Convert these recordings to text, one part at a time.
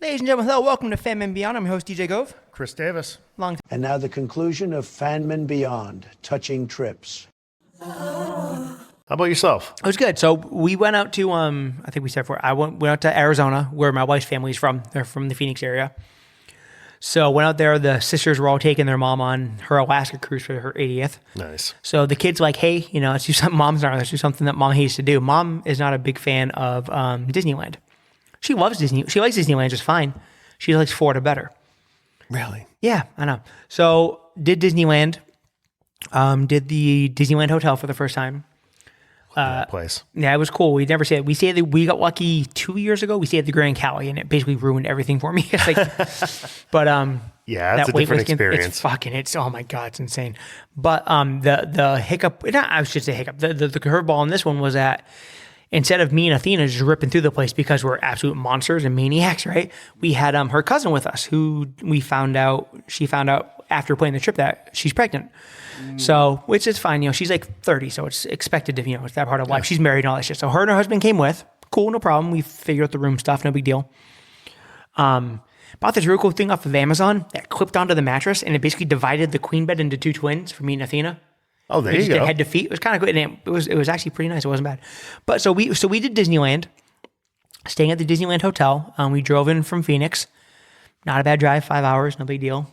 Ladies and gentlemen, hello. Welcome to FANMEN Beyond. I'm your host, DJ Gove. Chris Davis. And now the conclusion of FANMEN Beyond, touching trips. How about yourself? It was good. So we went out to, I think we said before, went out to Arizona, where my wife's family's from. They're from the Phoenix area. So went out there. The sisters were all taking their mom on her Alaska cruise for her 80th. Nice. So the kids were like, hey, let's do something mom's not. Let's do something that mom hates to do. Mom is not a big fan of Disneyland. She loves Disney. She likes Disneyland just fine. She likes Florida better. Really? Yeah, I know. So did Disneyland. Did the Disneyland Hotel for the first time. That place. Yeah, it was cool. We never stayed. We got lucky 2 years ago. We stayed at the Grand Cali, and it basically ruined everything for me. It's like, but yeah, it's a different experience. It's oh my god, it's insane. But the hiccup. I should say hiccup. The curveball in this one was that instead of me and Athena just ripping through the place because we're absolute monsters and maniacs, right? We had her cousin with us, who she found out after playing the trip that she's pregnant. So, which is fine. She's like 30, so it's expected to, it's that part of life. She's married and all that shit. So her and her husband came with. Cool, no problem. We figured out the room stuff, no big deal. Bought this real cool thing off of Amazon that clipped onto the mattress, and it basically divided the queen bed into two twins for me and Athena. Oh, there you go. Did head to feet. It was kind of good. And it was actually pretty nice. It wasn't bad. But so we did Disneyland, staying at the Disneyland Hotel. We drove in from Phoenix. Not a bad drive, 5 hours, no big deal.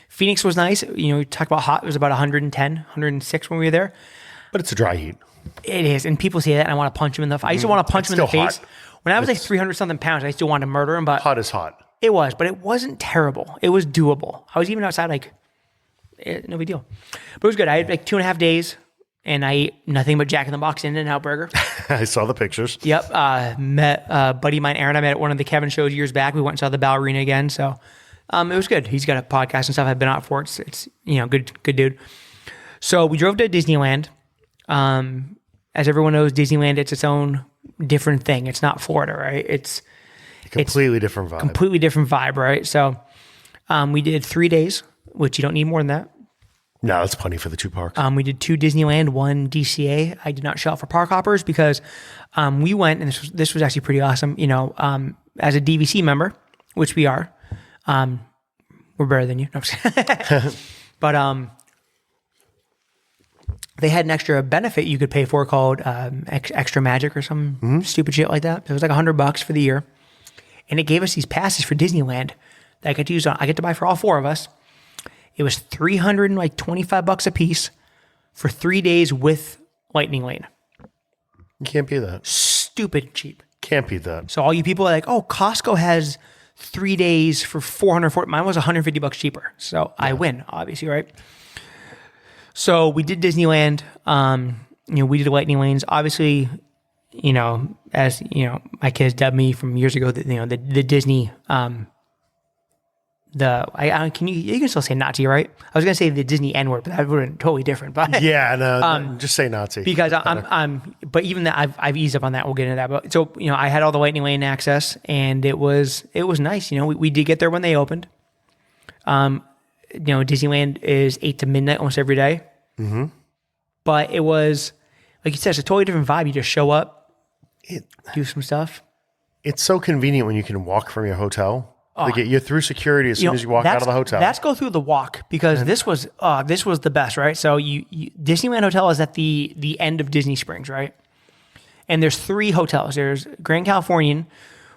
Phoenix was nice. We talked about hot. It was about 110, 106 when we were there. But it's a dry heat. It is. And people say that, and I want to punch them in the face. I used to want to punch them in the face. Hot. When I was like 300-something pounds, I still wanted to murder him. But hot is hot. It was, but it wasn't terrible. It was doable. I was even outside like, no big deal. But it was good. I had like 2.5 days, and I ate nothing but Jack in the Box In-N-Out burger. I saw the pictures. Yep. Met buddy of mine, Aaron. I met at one of the Kevin shows years back. We went and saw the ballerina again. So it was good. He's got a podcast and stuff. I've been out for it. It's good dude. So we drove to Disneyland. As everyone knows, Disneyland, it's its own different thing. It's not Florida, right? It's a completely different vibe. Completely different vibe, right? So we did 3 days, which you don't need more than that. No, that's plenty for the two parks. We did 2 Disneyland, 1 DCA. I did not show up for park hoppers because we went, and this was actually pretty awesome. As a DVC member, which we are, we're better than you. No, but they had an extra benefit you could pay for called extra magic or some stupid shit like that. It was like $100 for the year, and it gave us these passes for Disneyland that I get to use. I get to buy for all 4 of us. It was $325 a piece for 3 days with Lightning Lane. You can't beat that. Stupid cheap. Can't beat that. So all you people are like, oh, Costco has 3 days for $440. Mine was $150 cheaper. So I win, obviously, right? So we did Disneyland. We did Lightning Lanes. Obviously, as my kids dubbed me from years ago, the Disney. You can still say Nazi, right? I was gonna say the Disney N word, but that would have been totally different. But yeah, no, just say Nazi because but even that I've eased up on that. We'll get into that. But so I had all the Lightning Lane access, and it was nice. We did get there when they opened. Disneyland is 8 to midnight almost every day. Mm-hmm. But it was like you said, it's a totally different vibe. You just show up, do some stuff. It's so convenient when you can walk from your hotel. You're through security as soon as you walk out of the hotel. Let's go through the walk because this was the best, right? So Disneyland Hotel is at the end of Disney Springs, right? And there's 3 hotels. There's Grand Californian,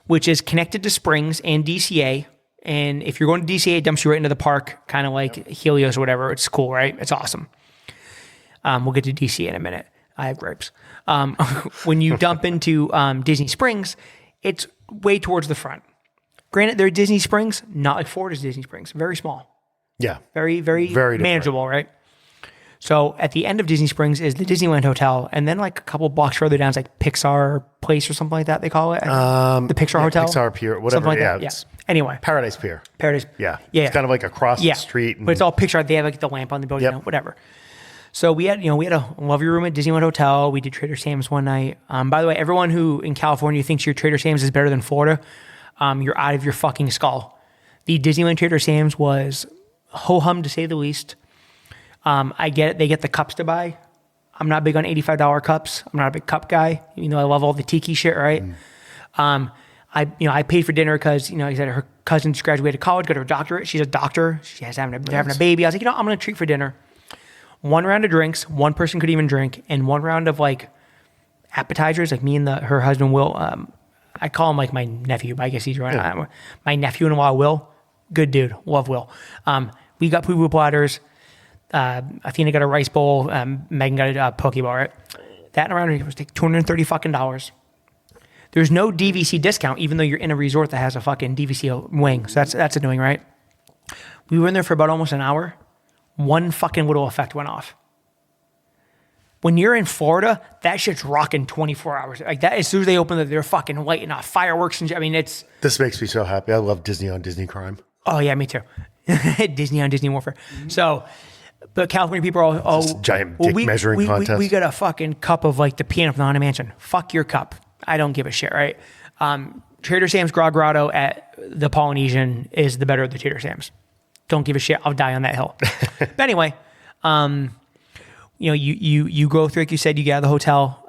which is connected to Springs and DCA. And if you're going to DCA, it dumps you right into the park, kind of like Helios or whatever. It's cool, right? It's awesome. We'll get to DCA in a minute. I have grapes. When you dump into Disney Springs, it's way towards the front. Granted, they're Disney Springs, not like Florida's Disney Springs. Very small. Yeah. Very, very manageable, right? So at the end of Disney Springs is the Disneyland Hotel, and then like a couple blocks further down is like Pixar Place or something like that they call it. The Pixar Hotel? Pixar Pier, whatever. Something like that. Yeah. Anyway. Paradise Pier. Yeah. It's kind of like across the street. But it's all Pixar. They have like the lamp on the building, whatever. So we had a lovely room at Disneyland Hotel. We did Trader Sam's one night. By the way, everyone who in California thinks your Trader Sam's is better than Florida, you're out of your fucking skull. The Disneyland Trader Sam's was ho-hum to say the least. I get it. They get the cups to buy. I'm not big on $85 cups. I'm not a big cup guy, even though I love all the tiki shit, right? I paid for dinner because, he said her cousin just graduated college, got her doctorate. She's a doctor. She has having a baby. I was like, I'm going to treat for dinner. 1 round of drinks, one person could even drink, and 1 round of like appetizers. Like me and her husband, Will, I call him like my nephew, but I guess he's right. Yeah. My nephew-in-law, Will, good dude. Love Will. We got poo-poo platters. Athena got a rice bowl. Megan got a poke bowl, right? That around it was like $230 fucking dollars. There's no DVC discount, even though you're in a resort that has a fucking DVC wing. So that's annoying, right? We were in there for about almost an hour. 1 fucking little effect went off. When you're in Florida, that shit's rocking 24 hours. Like that, as soon as they open they're fucking lighting off fireworks and shit. I mean, it's... This makes me so happy. I love Disney on Disney crime. Oh, yeah, me too. Disney on Disney warfare. So... But California people are all giant dick measuring contest. We got a fucking cup of like the piano from the Haunted Mansion. Fuck your cup. I don't give a shit, right? Trader Sam's Grog Grotto at the Polynesian is the better of the Trader Sam's. Don't give a shit. I'll die on that hill. But anyway, you go through, like you said, you get out of the hotel.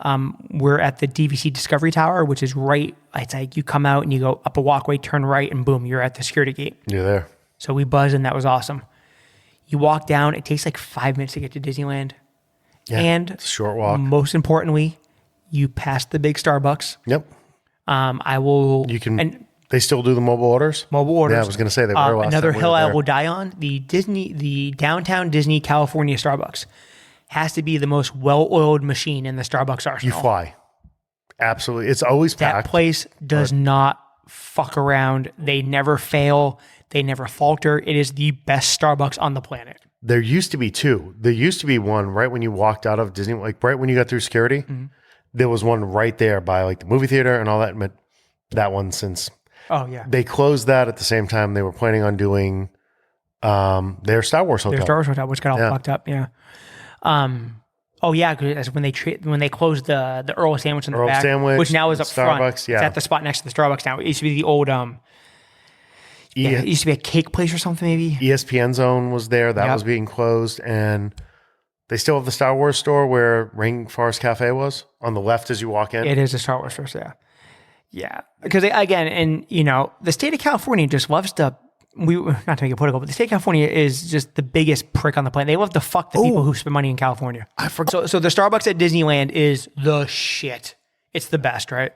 We're at the DVC Discovery Tower, which is right. It's like you come out and you go up a walkway, turn right, and boom, you're at the security gate. You're there. So we buzzed, and that was awesome. You walk down, it takes like 5 minutes to get to Disneyland. Yeah, and it's a short walk. Most importantly, you pass the big Starbucks. Yep. I will... They still do the mobile orders? Mobile orders. Yeah, I was going to say they were last another time hill we were I will die on, the downtown Disney California Starbucks has to be the most well-oiled machine in the Starbucks arsenal. You fly. Absolutely. It's always packed. That place does not fuck around. They never fail. They never falter. It is the best Starbucks on the planet. There used to be 2. There used to be one right when you walked out of Disney, like right when you got through security. Mm-hmm. There was one right there by like the movie theater and all that. But that one since... Oh, yeah. They closed that at the same time they were planning on doing their Star Wars hotel. Their Star Wars hotel, which got all fucked up, yeah. Oh, yeah, because when they closed the Earl Sandwich in the back, Sandwich, which now is up Starbucks, front. yeah. It's at the spot next to the Starbucks now. It used to be the old... it used to be a cake place or something, maybe. ESPN Zone was there. That was being closed. And they still have the Star Wars store where Rainforest Cafe was on the left as you walk in. It is a Star Wars store, yeah. Yeah. Because, the state of California just loves to... not to make it political, but the state of California is just the biggest prick on the planet. They love to fuck the people who spend money in California. I forgot. So the Starbucks at Disneyland is the shit. It's the best, right?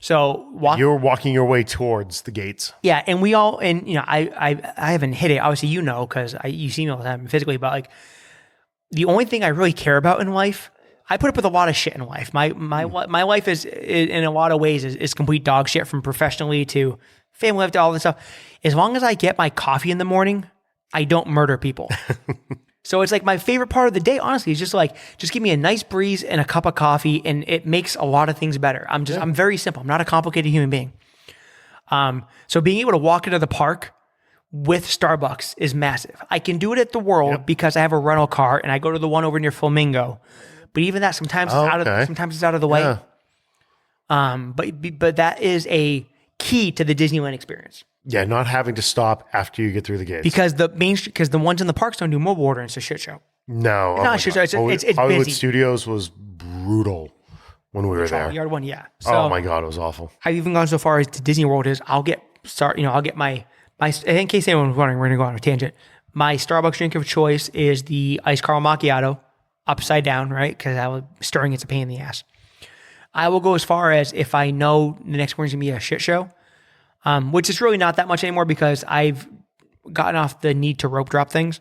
So you're walking your way towards the gates. Yeah, and we all, I haven't hit it. Obviously, because you see me all the time physically, but like the only thing I really care about in life, I put up with a lot of shit in life. My life is in a lot of ways is complete dog shit, from professionally to family life to all this stuff. As long as I get my coffee in the morning, I don't murder people. So it's like my favorite part of the day, honestly, is just give me a nice breeze and a cup of coffee, and it makes a lot of things better. I'm very simple. I'm not a complicated human being. So being able to walk into the park with Starbucks is massive. I can do it at the World because I have a rental car and I go to the one over near Flamingo. But even that sometimes it's out of the way. Yeah. But that is a key to the Disneyland experience. Yeah, not having to stop after you get through the gates. Because the ones in the parks don't do mobile order. It's a shit show. No. It's not a shit show. It's Hollywood busy. Studios was brutal when we were there. Yard one, yeah. So oh my God, it was awful. I've even gone so far as to Disney World I'll get my in case anyone's wondering, we're going to go on a tangent. My Starbucks drink of choice is the iced caramel macchiato, upside down, right? Because stirring it's a pain in the ass. I will go as far as, if I know the next morning's going to be a shit show, which is really not that much anymore because I've gotten off the need to rope drop things.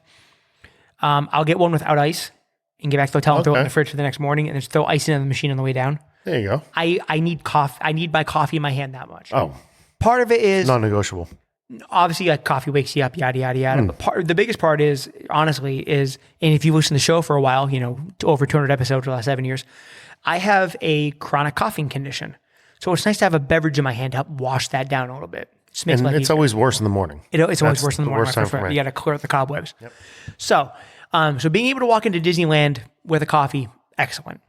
I'll get one without ice and get back to the hotel and throw it in the fridge for the next morning and just throw ice in the machine on the way down. There you go. I need coffee. I need my coffee in my hand that much. Oh. Part of it is... non-negotiable. Obviously, like, coffee wakes you up, yada, yada, yada. But the biggest part is, honestly, and if you listen to the show for a while, over 200 episodes for the last 7 years, I have a chronic coughing condition. So it's nice to have a beverage in my hand to help wash that down a little bit. And it's always worse in the morning. It's always worse in the morning. Worst time for me. You got to clear out the cobwebs. Yep. So being able to walk into Disneyland with a coffee, excellent.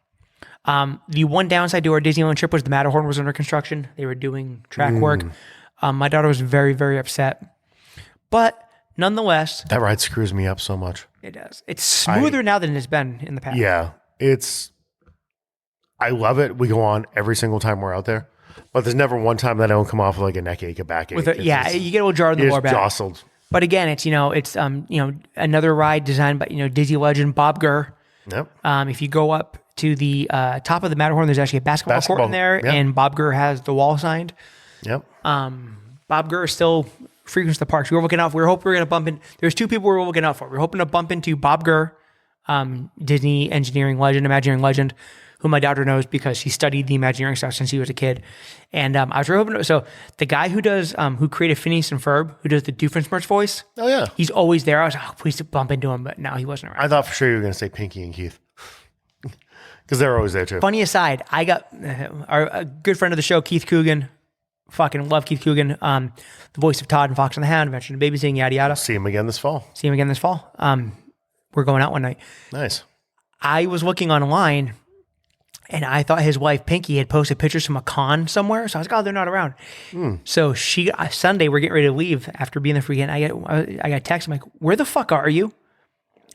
The one downside to our Disneyland trip was the Matterhorn was under construction. They were doing track work. My daughter was very, very upset. But nonetheless... that ride screws me up so much. It does. It's smoother now than it's been in the past. Yeah. I love it. We go on every single time we're out there. But there's never one time that I don't come off with like a neck ache, a backache. You get a little jar in the You're lower just back. jostled. But again, it's another ride designed by Disney legend Bob Gurr. Yep. If you go up to the top of the Matterhorn, there's actually a basketball court in there, yeah. and Bob Gurr has the wall signed. Yep. Bob Gurr still frequents the parks. We were hoping we were going to bump in. There's two people we were looking out for. We were hoping to bump into Bob Gurr, Disney engineering legend, Imagineering legend, who my daughter knows because she studied the Imagineering stuff since she was a kid. And I was really hoping so the guy who does, who created Phineas and Ferb, who does the Doofenshmirtz voice. Oh, yeah. He's always there. I was like, oh, please bump into him, but no, he wasn't around. I thought for sure you were going to say Pinky and Keith. Because they're always there too. Funny aside, I got a good friend of the show, Keith Coogan. Fucking love Keith Coogan. The voice of Todd and Fox and the Hound, Adventure in Babysitting, yada yada. See him again this fall. We're going out one night. Nice. I was looking online and I thought his wife Pinky had posted pictures from a con somewhere. So I was like, oh, they're not around. So Sunday, we're getting ready to leave after being there for a weekend. I got a text. I'm like, where the fuck are you?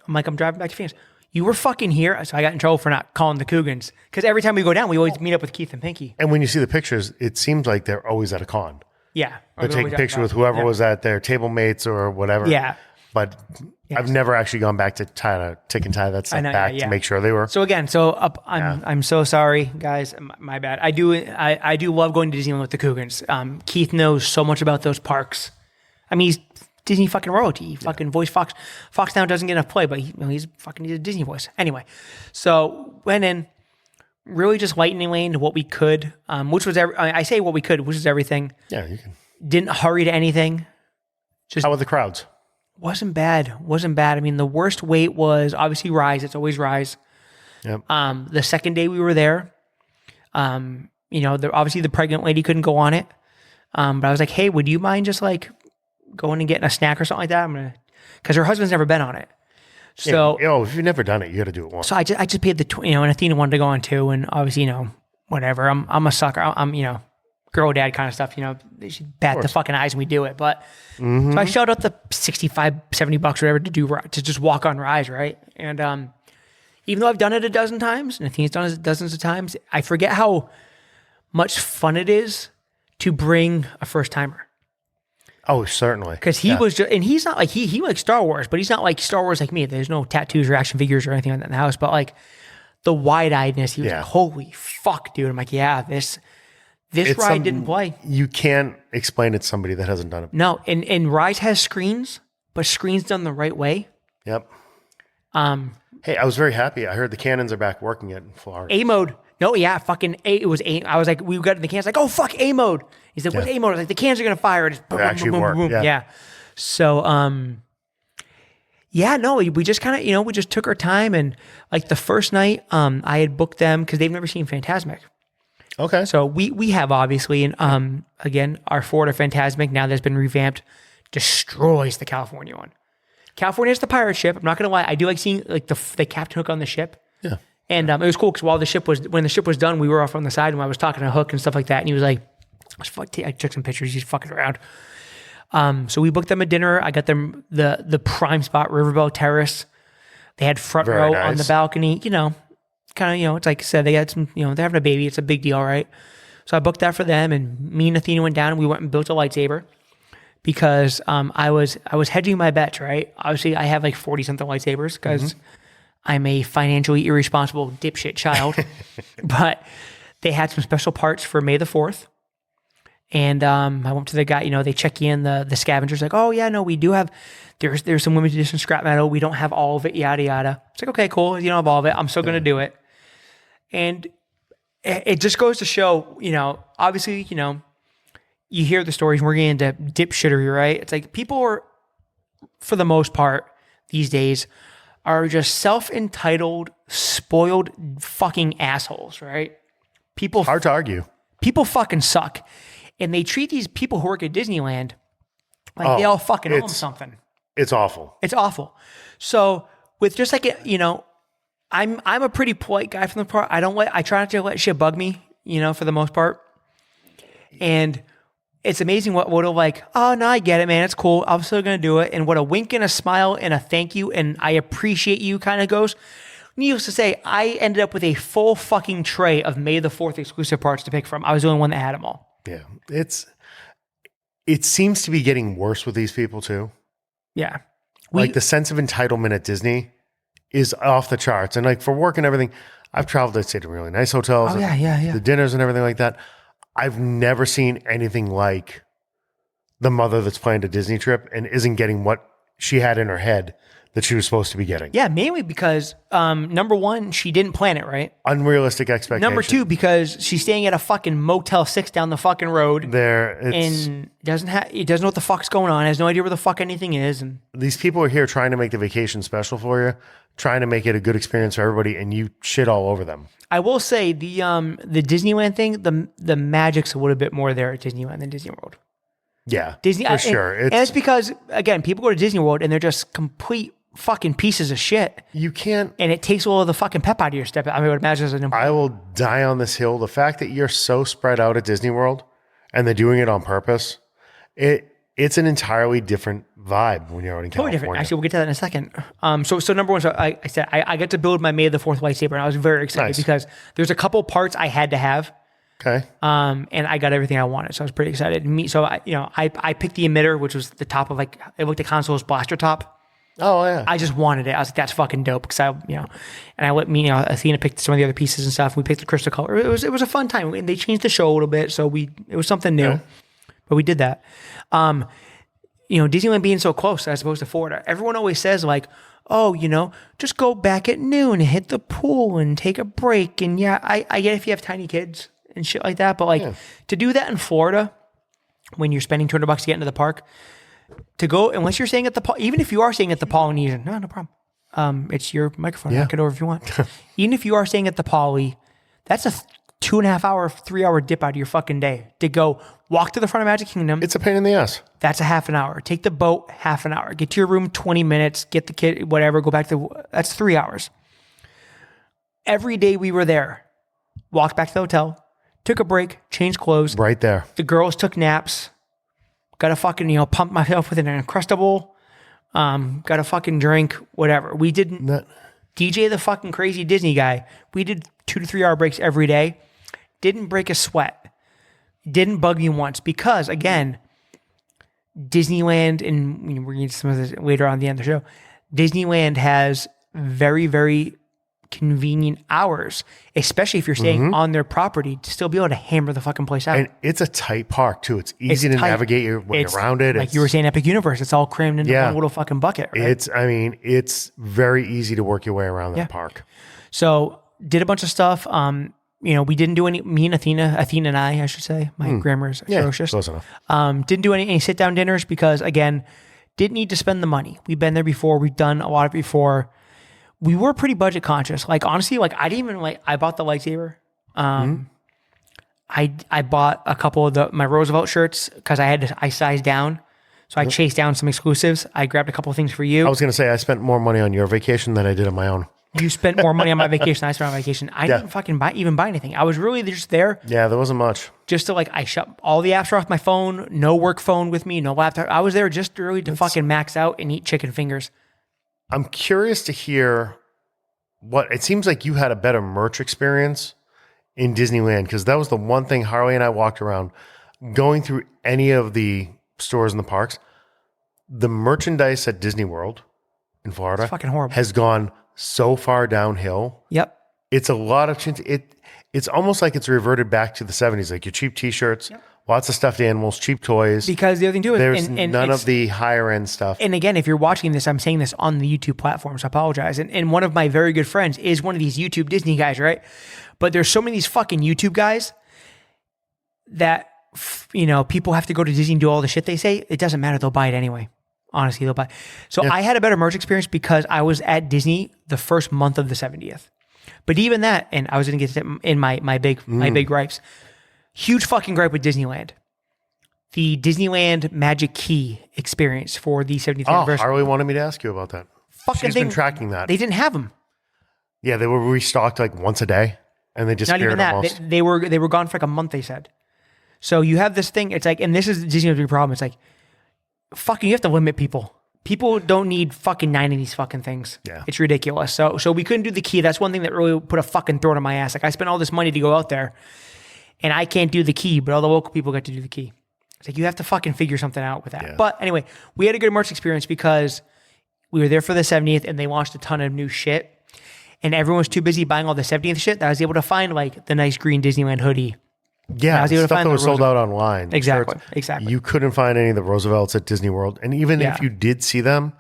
I'm like, I'm driving back to Phoenix. You were fucking here. So I got in trouble for not calling the Cougans. Because every time we go down, we always meet up with Keith and Pinky. And when you see the pictures, it seems like they're always at a con. Yeah. They're taking pictures with whoever was at their table mates or whatever. Yeah. But I've never actually gone back to tick and tie that stuff back to make sure they were. So again, I'm so sorry, guys. My bad. I do love going to Disneyland with the Cougans. Keith knows so much about those parks. I mean, he's Disney fucking royalty. He fucking voiced Fox. Fox now doesn't get enough play, but he's a Disney voice. Anyway, so went in, really just lightning laned what we could, which was I say what we could, which is everything. Yeah, you can. Didn't hurry to anything. Just how were the crowds? Wasn't bad. I mean, the worst wait was obviously Rise. It's always Rise. Yep. The second day we were there, obviously the pregnant lady couldn't go on it. But I was like, hey, would you mind just like going and getting a snack or something like that? Because her husband's never been on it. So, if you've never done it, you got to do it once. So I just paid and Athena wanted to go on too. And obviously, whatever. I'm a sucker. I'm girl dad kind of stuff. They should bat the fucking eyes when we do it. But so I shelled out the $65, $70 whatever to just walk on Rise, right? And even though I've done it a dozen times, and Athena's done it dozens of times, I forget how much fun it is to bring a first timer. Oh, certainly. Because he was just, and he's not like, he likes Star Wars, but he's not like Star Wars like me. There's no tattoos or action figures or anything like that in the house. But like the wide-eyedness, he was like, holy fuck, dude. I'm like, yeah, this ride didn't play. You can't explain it to somebody that hasn't done it. No, and Rise has screens, but screens done the right way. Yep. Hey, I was very happy. I heard the cannons are back working it in Florida. A mode. No, yeah, fucking A. It was A. I was like, we got in the cans, like, oh, fuck, A mode. He said, what's A mode? I was like, the cans are going to fire. It actually worked. Yeah. So, we just kind of, we just took our time. And like the first night, I had booked them because they've never seen Fantasmic. Okay. So we have obviously, and again, our Florida Fantasmic, now that's been revamped, destroys the California one. California is the pirate ship. I'm not going to lie. I do like seeing like the captain Hook on the ship. Yeah. And it was cool because when the ship was done, we were off on the side and I was talking to Hook and stuff like that. And he was like, I took some pictures. He's fucking around. So we booked them a dinner. I got them the prime spot, Riverboat Terrace. They had front row on the balcony, kind of, it's like I said, they had some, they're having a baby. It's a big deal, right? So I booked that for them, and me and Athena went down and we went and built a lightsaber because I was hedging my bets, right? Obviously, I have like 40-something lightsabers because I'm a financially irresponsible dipshit child. But they had some special parts for May the 4th. And I went to the guy, they check you in, the scavengers, like, oh, yeah, no, we do have, there's some limited edition scrap metal. We don't have all of it, yada, yada. It's like, okay, cool. You don't have all of it. I'm still going to do it. And it just goes to show, obviously, you hear the stories and we're getting into dipshittery, right? It's like people are, for the most part these days, are just self-entitled, spoiled fucking assholes, right? People, hard to argue. People fucking suck. And they treat these people who work at Disneyland like they all fucking own something. It's awful. It's awful. So with just like, I'm a pretty polite guy from the part. I try not to let shit bug me, for the most part. And it's amazing what'll like, oh no, I get it, man. It's cool. I'm still going to do it. And what a wink and a smile and a thank you and I appreciate you kind of goes. needless to say, I ended up with a full fucking tray of May the 4th exclusive parts to pick from. I was the only one that had them all. Yeah. It seems to be getting worse with these people too. Yeah. Like the sense of entitlement at Disney is off the charts. And like for work and everything, I've traveled to stay to really nice hotels. Oh, yeah. The dinners and everything like that. I've never seen anything like the mother that's planned a Disney trip and isn't getting what she had in her head that she was supposed to be getting. Yeah, mainly because number one, she didn't plan it right. Unrealistic expectations. Number two, because she's staying at a fucking Motel 6 down the fucking road. And doesn't know what the fuck's going on, has no idea where the fuck anything is. And these people are here trying to make the vacation special for you, trying to make it a good experience for everybody, and you shit all over them. I will say the Disneyland thing, the magic's a little bit more there at Disneyland than Disney World. Yeah, Disney for sure. And it's because, again, people go to Disney World and they're just complete fucking pieces of shit. You can't. And it takes all of the fucking pep out of your step. I would imagine as an I will die on this hill. The fact that you're so spread out at Disney World and they're doing it on purpose, it's an entirely different vibe when you're out in totally California. different. Actually, we'll get to that in a second. So number one, so I said I got to build my May the 4th lightsaber, and I was very excited because there's a couple parts I had to have. Okay. And I got everything I wanted, so I was pretty excited. I picked the emitter, which was the top of it looked like Han Solo's blaster top. Oh yeah. I just wanted it. I was like, that's fucking dope because and I let Athena pick some of the other pieces and stuff. We picked the crystal color. It was a fun time, and they changed the show a little bit, so it was something new. Okay. But we did that. Disneyland being so close as opposed to Florida. Everyone always says like, oh, just go back at noon and hit the pool and take a break. And yeah, I get if you have tiny kids and shit like that, but to do that in Florida when you're spending $200 to get into the park, to go, unless you're staying at the, even if you are staying at the Polynesian, no problem. It's your microphone. Knock it over if you want. Even if you are staying at the Poly, that's a 2.5 hour, 3 hour dip out of your fucking day to go walk to the front of Magic Kingdom. It's a pain in the ass. That's a half an hour. Take the boat, half an hour. Get to your room, 20 minutes. Get the kid, whatever. Go back that's 3 hours. Every day we were there, walked back to the hotel, took a break, changed clothes. Right there. The girls took naps. Got to fucking, pump myself with an Uncrustable. Got a fucking drink, whatever. We didn't DJ the fucking crazy Disney guy. We did 2 to 3 hour breaks every day. Didn't break a sweat. Didn't bug me once because, again, Disneyland, and we're going to get some of this later on at the end of the show, Disneyland has very, very convenient hours, especially if you're staying on their property, to still be able to hammer the fucking place out. And it's a tight park too. It's easy to navigate your way around it. Like you were saying, Epic Universe, it's all crammed into one little fucking bucket. Right? It's very easy to work your way around that park. So did a bunch of stuff. We didn't do any, me and Athena and I should say, my grammar is atrocious. Close enough. Didn't do any sit down dinners because, again, didn't need to spend the money. We've been there before. We've done a lot of it before. We were pretty budget conscious. Like, honestly, I didn't even I bought the lightsaber. I bought a couple of my Roosevelt shirts because I sized down. So I chased down some exclusives. I grabbed a couple of things for you. I was going to say, I spent more money on your vacation than I did on my own. You spent more money on my vacation than I spent on my vacation. I didn't fucking buy anything. I was really just there. Yeah, there wasn't much. Just to I shut all the apps off my phone, no work phone with me, no laptop. I was there just really to fucking max out and eat chicken fingers. I'm curious to hear it seems like you had a better merch experience in Disneyland, because that was the one thing Harley and I walked around going through any of the stores in the parks. The merchandise at Disney World in Florida fucking horrible. Has gone so far downhill. Yep. It's a lot of it's almost like it's reverted back to the 70s, like your cheap t-shirts, lots of stuffed animals, cheap toys. Because the other thing too is there's none of the higher end stuff. And again, if you're watching this, I'm saying this on the YouTube platform, so I apologize. And one of my very good friends is one of these YouTube Disney guys, right? But there's so many of these fucking YouTube guys that people have to go to Disney and do all the shit they say. It doesn't matter. They'll buy it anyway. Honestly, they'll buy. So I had a better merch experience because I was at Disney the first month of the 70th. But even that, and I was going to get to in my big gripes. Huge fucking gripe with Disneyland. The Disneyland Magic Key experience for the 70th anniversary. Harley wanted me to ask you about that. She's been tracking that. They didn't have them. Yeah, they were restocked once a day, and they disappeared. Not even that. They were gone for a month, they said. So you have this thing, it's and this is Disneyland's big problem. It's fucking, you have to limit people. People don't need fucking 9 of these fucking things. Yeah. It's ridiculous. So we couldn't do the key. That's one thing that really put a fucking thorn in my ass. Like I spent all this money to go out there and I can't do the key, but all the local people get to do the key. It's like, you have to fucking figure something out with that. Yeah. But anyway, we had a good merch experience because we were there for the 70th and they launched a ton of new shit. And everyone was too busy buying all the 70th shit that I was able to find like the nice green Disneyland hoodie. Yeah, I was able to stuff find that the was sold Roosevelt. out online. Exactly, Shirts. exactly. You couldn't find any of the Roosevelts at Disney World. And even Yeah. if you did see them,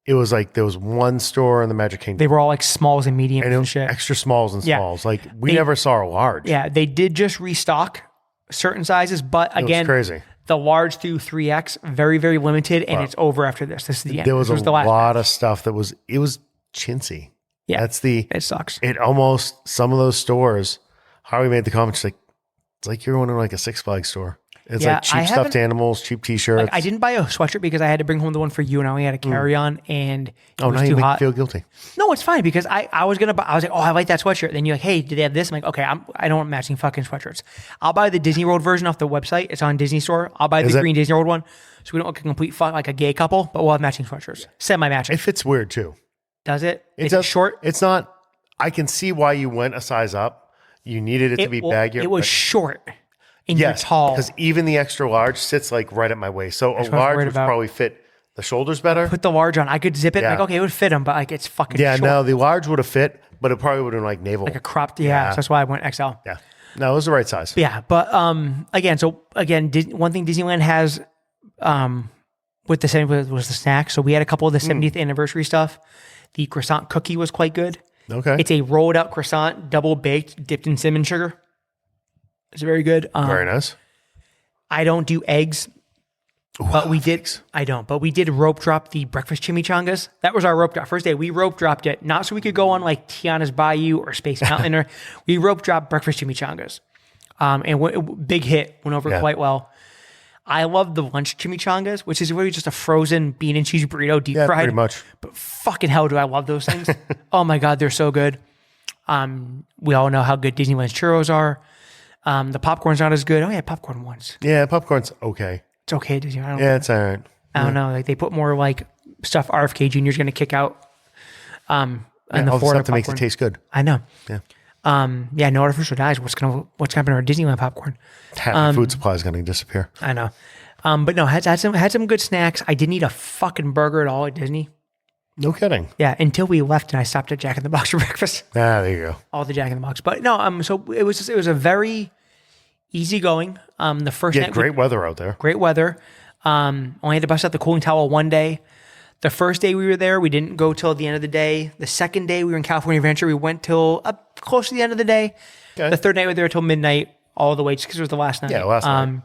it was like there was one store in the Magic Kingdom. They were all like smalls and mediums and it and was shit. extra smalls and Yeah. smalls. Like we never saw a large. Yeah, they did just restock certain sizes, but It again, was crazy. the large through 3X, very, very limited, and it's over after this. This is the end. There was This a the last lot batch. of stuff that was, it was chintzy. Yeah, That's the, it sucks. it almost, some of those stores, Harvey made the comment, she's like, it's like you're going to like a Six Flags store. It's Yeah, like cheap I stuffed haven't- animals, cheap t-shirts. Like, I didn't buy a sweatshirt because I had to bring home the one for you, and I only had a carry-on, and it oh, was now you too make me hot. feel guilty. No, it's fine because I was gonna buy. I was like, oh, I like that sweatshirt. Then you're like, hey, did they have this? I'm like, okay, I don't want matching fucking sweatshirts. I'll buy the Disney World version off the website. It's on Disney Store. I'll buy the it? green Disney World one, so we don't look a complete fuck like a gay couple, but we'll have matching sweatshirts, semi-matching. It fits weird too. Does it? It Is it does, short? It's not, I can see why you went a size up. You needed it to be baggier. It was but- short. And you're yes, tall. because even the extra large sits like right at my waist. So a what I was large worried would about. probably fit the shoulders better. Put the large on. I could zip it. Yeah. Like, okay, it would fit him, but like it's fucking Yeah, short. no, the large would have fit, but it probably would have been like navel. Like a cropped. Yeah, so that's why I went XL. Yeah. No, it was the right size. Yeah, but again, one thing Disneyland has with the 70th was the snacks. So we had a couple of the 70th anniversary stuff. The croissant cookie was quite good. Okay. It's a rolled out croissant, double baked, dipped in cinnamon sugar. It's very good. Very nice. I don't do eggs, but we did. I don't, but we did rope drop the breakfast chimichangas. That was our rope drop. First day, we rope dropped it, not so we could go on like Tiana's Bayou or Space Mountain, or we rope dropped breakfast chimichangas. Big hit, went over quite well. I love the lunch chimichangas, which is really just a frozen bean and cheese burrito, deep Yeah, fried. pretty much. But fucking hell, do I love those things? Oh my God, they're so good. We all know how good Disneyland's churros are. The popcorn's not as good. Oh yeah, popcorn once. Yeah, popcorn's okay. It's okay, Disney. Yeah, it's all right. I don't know. Like they put more like stuff RFK Jr.'s going to kick out. And the all the Florida stuff that makes it popcorn. taste good. I know. Yeah. Yeah. No artificial dyes. What's going to happen to our Disneyland popcorn? Half the food supply is going to disappear. I know. But no, had some good snacks. I didn't eat a fucking burger at all at Disney. No kidding. Yeah, until we left and I stopped at Jack in the Box for breakfast. Ah, there you go. All the Jack in the Box. But no, so it was a very easygoing. The first Yeah, night great weather out there. great weather. Only had to bust out the cooling towel one day. The first day we were there, we didn't go till the end of the day. The second day we were in California Adventure, we went till up close to the end of the day. Okay. The third night we were there till midnight, all the way, just because it was the last night. Yeah, last night.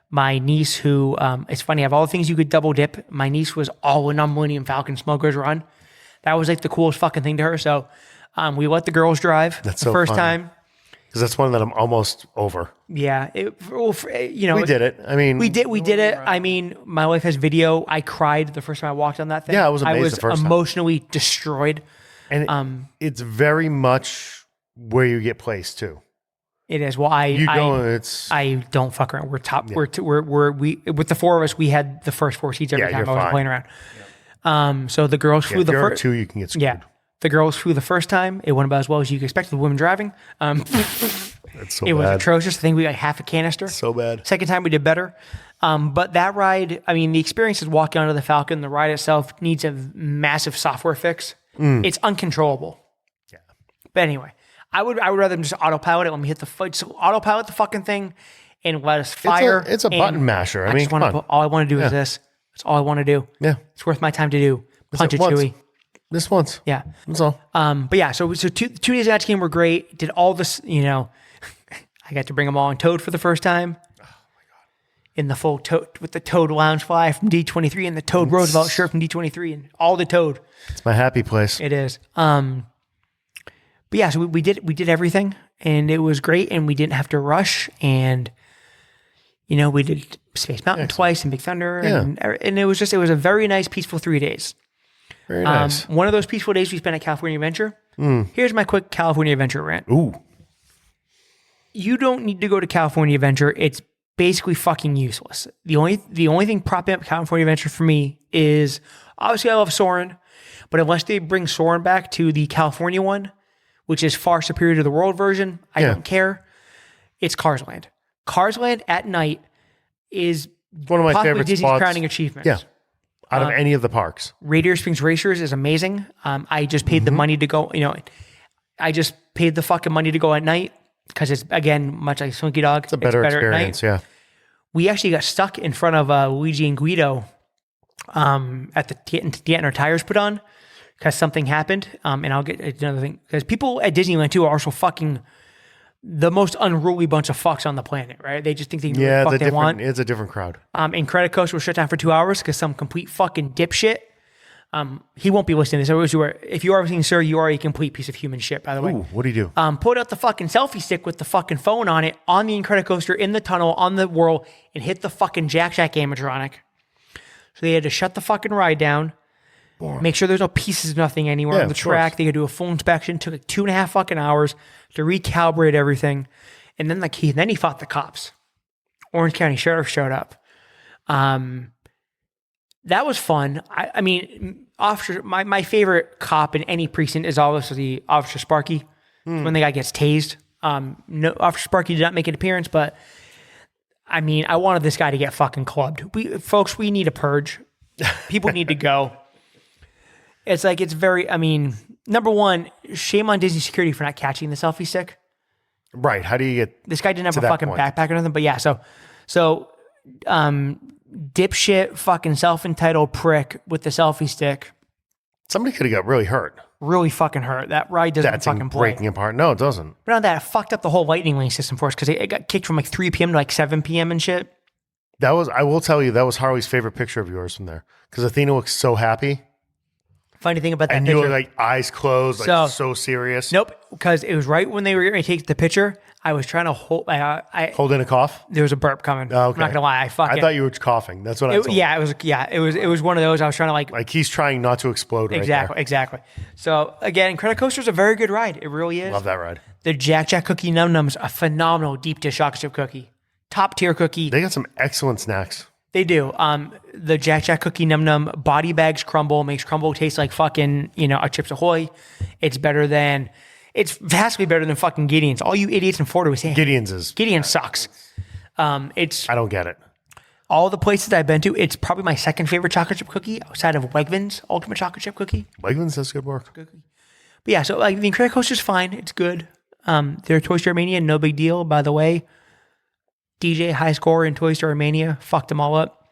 My niece, who it's funny, of all the things you could double dip, my niece was all in on Millennium Falcon Smuggler's Run. That was like the coolest fucking thing to her. So we let the girls drive That's the so first funny. time. Because that's one that I'm almost over. Yeah, We did it. I mean, We did it. I mean, my wife has video. I cried the first time I walked on that thing. Yeah, I was amazed the first time. Emotionally destroyed. And it's very much where you get placed too. It is. Well, You go, it's I don't fuck around. We're top. We with the four of us. We had the first four seats every Yeah, time you're I was fine. playing around. So the girls flew if the you're first. two, you can get screwed. Yeah, the girls flew the first time. It went about as well as you could expect with women driving. It's so It was bad. atrocious. I think we got half a canister. So bad. Second time we did better. But that ride, I mean, the experience is walking onto the Falcon. The ride itself needs a massive software fix. It's uncontrollable. Yeah. But anyway, I would rather them just autopilot it when we hit the foot. So autopilot the fucking thing and let us fire. It's a and button masher. I mean, just come wanna on. all I want to do is this. That's all I want to do. Yeah. It's worth my time to do. Punch it, once. Chewy. This once. Yeah. That's all. But yeah, so 2 days of that game were great. Did all this, I got to bring them all on Toad for the first time. Oh my God. In the full Toad, with the Toad lounge fly from D23 and the Toad Roosevelt shirt from D23 and all the Toad. It's my happy place. It is. But yeah, so we did everything and it was great and we didn't have to rush and we did Space Mountain twice and Big Thunder and it was a very nice peaceful 3 days. Very nice. One of those peaceful days we spent at California Adventure. Here's my quick California Adventure rant. Ooh. You don't need to go to California Adventure. It's basically fucking useless. The only thing propping up California Adventure for me is obviously I love Soarin', but unless they bring Soarin' back to the California one, which is far superior to the world version, I don't care. It's Cars Land. Cars Land at night is one of my possibly favorite Disney's spots. crowning achievements. Yeah. Out of any of the parks. Radiator Springs Racers is amazing. I just paid the money to go, I just paid the fucking money to go at night because it's, again, much like Slinky Dog. It's a better experience, yeah. We actually got stuck in front of Luigi and Guido at getting our tires put on because something happened. And I'll get another thing. Because people at Disneyland, too, are also fucking the most unruly bunch of fucks on the planet, right? They just think they can do what the fuck they want. It's a different crowd. Incredicoaster was shut down for 2 hours because some complete fucking dipshit. He won't be listening to this. If you are listening, sir, you are a complete piece of human shit, by the way. Ooh, what do you do? Pulled out the fucking selfie stick with the fucking phone on it on the Incredicoaster in the tunnel on the whirl and hit the fucking Jack animatronic. So they had to shut the fucking ride down, make sure there's no pieces of nothing anywhere on the track. They had to do a full inspection. Took like 2.5 fucking hours to recalibrate everything. And then he fought the cops. Orange County Sheriff showed up. That was fun. I mean, officer. My favorite cop in any precinct is obviously Officer Sparky. When the guy gets tased. No, Officer Sparky did not make an appearance, but I mean, I wanted this guy to get fucking clubbed. We need a purge. People need to go. It's like, it's very, I mean, number one, shame on Disney security for not catching the selfie stick. Right. How do you get this guy didn't have a fucking backpack or nothing, but yeah, so dipshit fucking self-entitled prick with the selfie stick. Somebody could have got really hurt. Really fucking hurt. That ride doesn't fucking play. Breaking apart. No, it doesn't. But on that, it fucked up the whole lightning lane system for us because it got kicked from like 3 p.m. to like 7 p.m. and shit. I will tell you, that was Harley's favorite picture of yours from there. Because Athena looks so happy. Funny thing about that and picture. And you were like eyes closed, like so serious. Nope, because it was right when they were going to take the picture. I was trying to hold. Hold in a cough. There was a burp coming. Oh, okay. I'm not gonna lie. I thought you were coughing. That's what I thought. Yeah, it was one of those. I was trying to like he's trying not to explode. Exactly. So again, Incredicoaster is a very good ride. It really is. Love that ride. The Jack Cookie Num Num's a phenomenal deep dish chocolate chip cookie, top tier cookie. They got some excellent snacks. They do. The Jack Cookie Num Num body bags crumble makes crumble taste like fucking a Chips Ahoy. It's better than. It's vastly better than fucking Gideon's. All you idiots in Florida would say Gideon sucks. I don't get it. All the places I've been to, it's probably my second favorite chocolate chip cookie outside of Wegmans Ultimate Chocolate Chip Cookie. Wegmans does good work. But yeah, so like the Incredicoaster's fine. It's good. Their Toy Story Mania, no big deal. By the way, DJ high score in Toy Story Mania fucked them all up.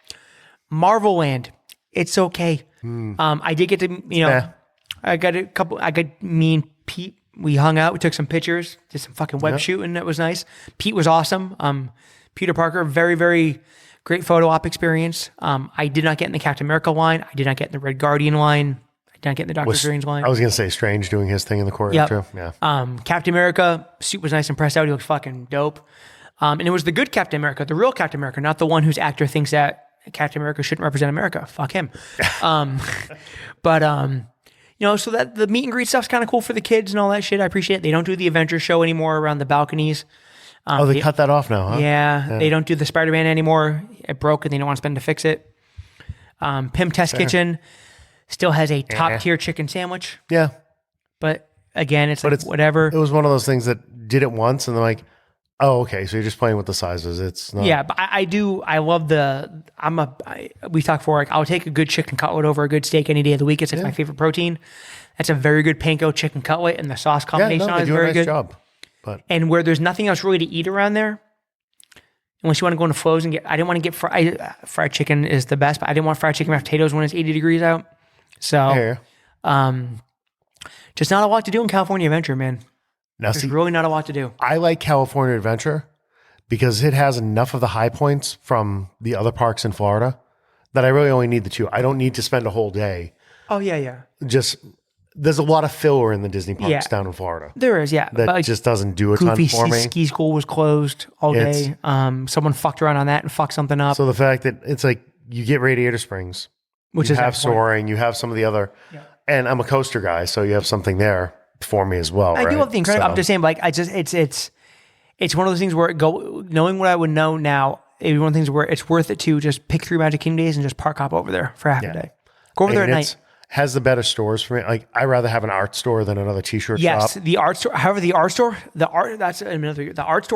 Marvel Land, it's okay. I did get to I got me and Pete. We hung out. We took some pictures. Did some fucking web shooting. That was nice. Pete was awesome. Peter Parker, very, very great photo op experience. I did not get in the Captain America line. I did not get in the Red Guardian line. I did not get in the Doctor Strange line. I was going to say Strange doing his thing in the corridor too. Yeah. Captain America, suit was nice and pressed out. He looked fucking dope. And it was the good Captain America, the real Captain America, not the one whose actor thinks that Captain America shouldn't represent America. Fuck him. So that the meet and greet stuff's kind of cool for the kids and all that shit. I appreciate it. They don't do the Avengers show anymore around the balconies. They cut that off now, huh? Yeah. They don't do the Spider-Man anymore. It broke and they don't want to spend to fix it. Pim Test Kitchen still has a top tier chicken sandwich. Yeah. But again, it's whatever. It was one of those things that did it once and they're like, oh, okay. So you're just playing with the sizes. It's not. Yeah, but I love we talked before, like, I'll take a good chicken cutlet over a good steak any day of the week. It's my favorite protein. That's a very good panko chicken cutlet, and the sauce combination is very good. Job. And where there's nothing else really to eat around there, unless you want to go into Flo's and I didn't want to get fried chicken is the best, but I didn't want fried chicken with potatoes when it's 80 degrees out. So, just not a lot to do in California Adventure, man. There's really not a lot to do. I like California Adventure because it has enough of the high points from the other parks in Florida that I really only need the two. I don't need to spend a whole day. Oh, yeah. There's a lot of filler in the Disney parks down in Florida. There is, yeah. That just doesn't do a ton for me. Ski school was closed all day. Someone fucked around on that and fucked something up. So the fact that it's like you get Radiator Springs, which you have Soaring, you have some of the other, and I'm a coaster guy, so you have something there for me as well. I do love the Incredible. I'm just saying, like, it's one of those things where knowing what I would know now, it'd be one of the things where it's worth it to just pick 3 Magic Kingdom days and just park hop over there for half a day. Go over there at night. Has the better stores for me. Like, I'd rather have an art store than another t-shirt Yes, shop. the art store. However, the art store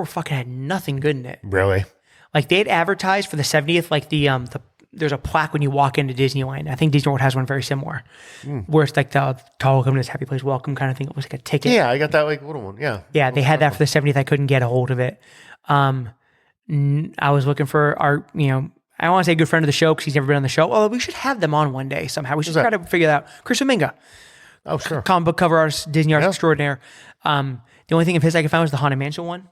fucking had nothing good in it. Really? Like, they had advertised for the 70th, like there's a plaque when you walk into Disneyland. I think Disney World has one very similar, where it's like the tall welcome to this happy place welcome kind of thing. It was like a ticket. Yeah, I got that like little one. Yeah. Yeah, they had that for the 70th. I couldn't get a hold of it. I was looking for our, I don't want to say a good friend of the show because he's never been on the show. Oh, we should have them on one day somehow. We should try to figure that out. Chris Dominga. Oh, sure. Comic book cover artist, Disney artist extraordinaire. The only thing of his I could find was the Haunted Mansion one.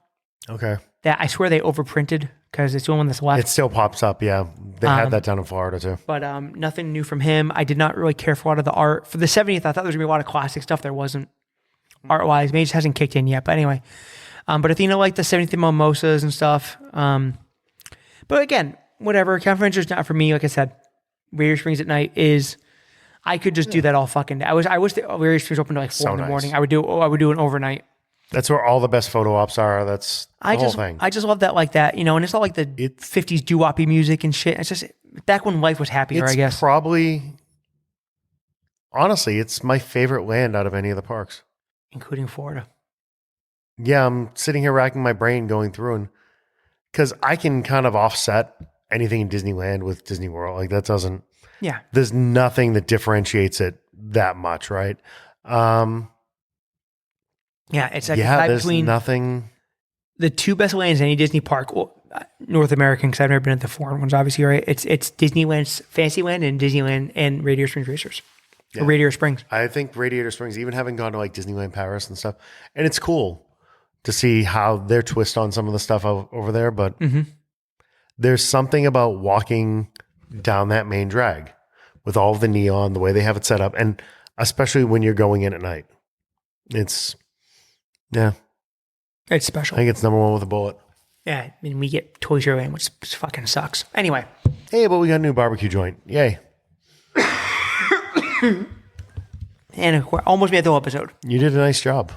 Okay. That I swear they overprinted because it's the only one that's left. It still pops up, yeah. They had that down in Florida too. But nothing new from him. I did not really care for a lot of the art. For the 70th, I thought there was going to be a lot of classic stuff. There wasn't art-wise. Maybe it just hasn't kicked in yet. But anyway. But if like the 70th mimosas and stuff. But again, whatever. California is not for me. Like I said, Radiator Springs at night is... I could just do that all fucking day. I wish the Radiator Springs opened to like 4 in the morning. I would do an overnight. That's where all the best photo ops are. That's the whole thing. I just love that like that, and it's not like the 50s doo-woppy music and shit. It's just back when life was happier, I guess. Honestly, it's my favorite land out of any of the parks. Including Florida. Yeah, I'm sitting here racking my brain going through and because I can kind of offset anything in Disneyland with Disney World. Like that doesn't, there's nothing that differentiates it that much, right? Yeah, it's like there's between nothing. The 2 best lands in any Disney park, North American, because I've never been at the foreign ones, obviously, right? It's Disneyland's Fantasyland and Disneyland and Radiator Springs Racers. Or Radiator Springs. I think Radiator Springs, even having gone to like Disneyland Paris and stuff, and it's cool to see how their twist on some of the stuff over there, but there's something about walking down that main drag with all of the neon, the way they have it set up, and especially when you're going in at night. It's special. I think it's number 1 with a bullet. Yeah, I mean, we get Toy Story Land, which fucking sucks. Anyway. Hey, but we got a new barbecue joint. Yay. And we almost made the whole episode. You did a nice job.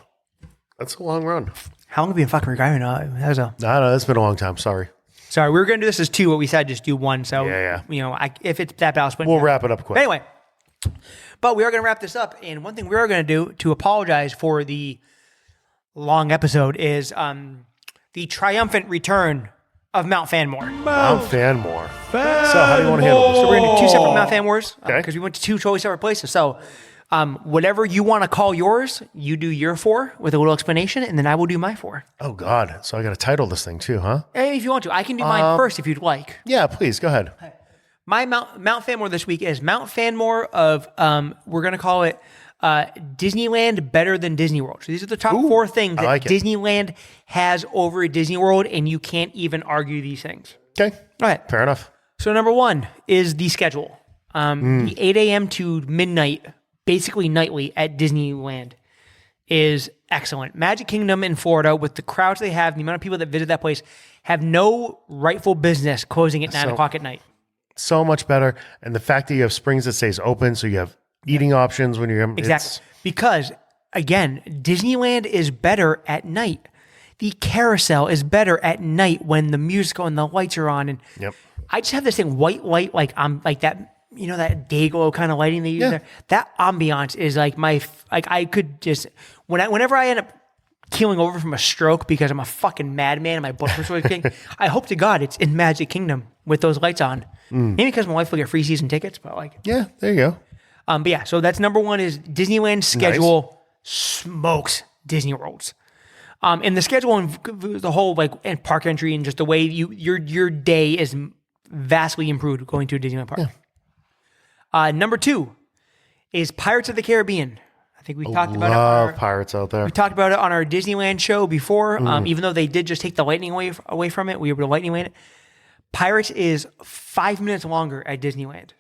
That's a long run. How long have we been fucking recording? I don't know. It's been a long time. Sorry. We were going to do this as 2, but we decided just do 1. So, if it's that balanced. We'll wrap it up quick. Anyway. But we are going to wrap this up. And one thing we are going to do to apologize for the long episode is the triumphant return of Mount Fanmore. Mount Fanmore. So how do you want to handle this? So we're going to do 2 separate Mount Fanmores Okay. because we went to 2 totally separate places. So whatever you want to call yours, you do your 4 with a little explanation, and then I will do my 4. Oh, God. So I got to title this thing too, huh? Hey, if you want to. I can do mine first if you'd like. Yeah, please. Go ahead. My Mount Fanmore this week is Mount Fanmore of, we're going to call it Disneyland better than Disney World. So these are the top 4 things that Disneyland has over Disney World, and you can't even argue these things. Okay. All right. Fair enough. So number 1 is the schedule. The 8 a.m. to midnight, basically nightly at Disneyland is excellent. Magic Kingdom in Florida, with the crowds they have, the amount of people that visit that place, have no rightful business closing at 9 o'clock at night. So much better. And the fact that you have Springs that stays open, so you have eating options when you're... Exactly. Because, again, Disneyland is better at night. The carousel is better at night when the music and the lights are on. And I just have this thing, white light, like that, that day glow kind of lighting they use there. That ambiance is like I could just, whenever I end up keeling over from a stroke because I'm a fucking madman and my blood pressure is getting, I hope to God it's in Magic Kingdom with those lights on. Maybe because my wife will get free season tickets, but yeah, there you go. But yeah, so that's number 1 is Disneyland's schedule smokes Disney World's. And the schedule and the whole and park entry and just the way your day is vastly improved going to a Disneyland park. Yeah. Number 2 is Pirates of the Caribbean. I think we talked about it. Love pirates out there. We talked about it on our Disneyland show before. Even though they did just take the lightning away from it, we were able to lightning away it. Pirates is 5 minutes longer at Disneyland.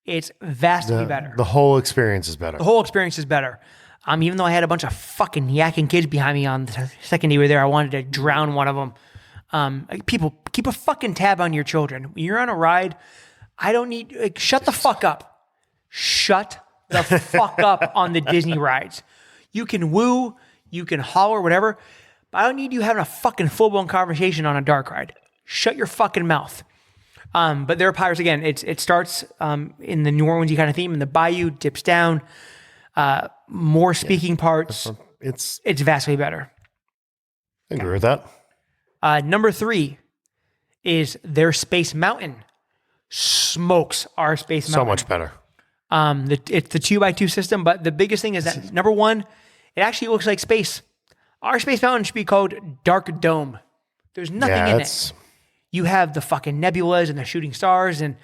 It's vastly better. The whole experience is better. The whole experience is better. Even though I had a bunch of fucking yakking kids behind me on the second day we were there, I wanted to drown one of them. People, keep a fucking tab on your children. When you're on a ride, I don't need... shut the fuck up. Shut the fuck up on the Disney rides. You can woo, you can holler, whatever, but I don't need you having a fucking full-blown conversation on a dark ride. shut your fucking mouth. But there are pirates again. It starts in the New Orleans kind of theme, and the bayou dips down. More speaking parts. It's It's vastly better. I agree with that. Number 3 is their Space Mountain. Smokes our Space Mountain. So much better. It's the 2x2 system, but the biggest thing is that number 1, it actually looks like space. Our Space Mountain should be called Dark Dome. There's nothing in it. You have the fucking nebulas and the shooting stars, and